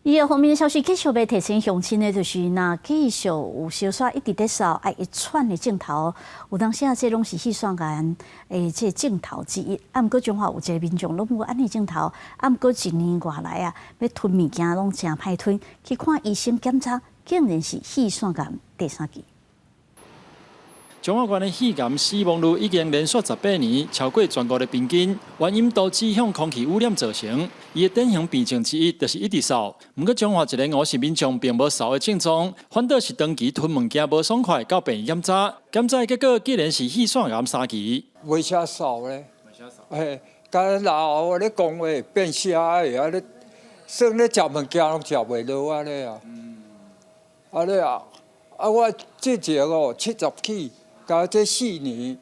医药方面的消息，继续要提醒乡亲的，就是若继续有烧刷一直在烧，一串的镜头，有当时这拢是细算眼这镜头之一。啊，毋过中华有一个民众拢无安尼镜头，啊，毋过一年外来啊，要吞物件拢真歹吞，去看医生检查，竟然是细算眼第三期。中华县的肺癌死亡率已经连续18年超过全国的平均，原因都指向空气污染造成。伊的典型病症之一就是一直扫。不过中华一个50民众并无扫的症状，反倒是长期吞物件无爽快，到病院检查，检查结果竟然是肺腺癌3期。为啥扫咧？嘿，甲老后咧讲话变瞎的，咧算咧食物件拢食袂落安尼啊。安尼啊，我之前70起。加这4年，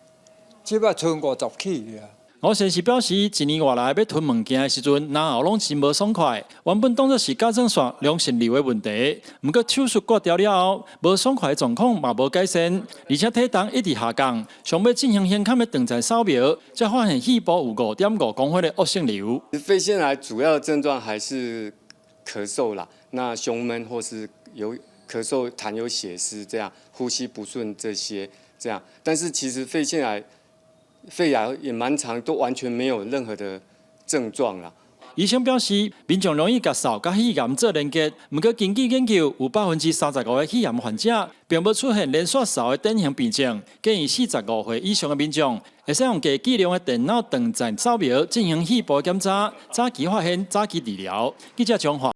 只要剩50起啊。吴先生表示，一年外来要吞物件的时阵，然后拢真无爽快。原本当作是甲状腺良性瘤的问题，不过手术割掉了后，无爽快的状况嘛无改善，而且体重一直下降。上要进行显卡的动在扫描，才发现肺部有5.5公分的恶性瘤。肺腺癌主要的症状还是咳嗽啦，那胸闷或是有咳嗽、痰有血丝这样，呼吸不顺这些。这样，但是其实肺癌也蛮长，都完全没有任何的症状啦。医生表示，民众容易甲扫甲肺癌做连结，不过根据研究，有35%的肺癌患者并无出现连续扫的典型病症，建议45岁以上的民众会使用低剂量的电脑动在扫描进行肺部检查，早期发现、早期治疗。记者张华。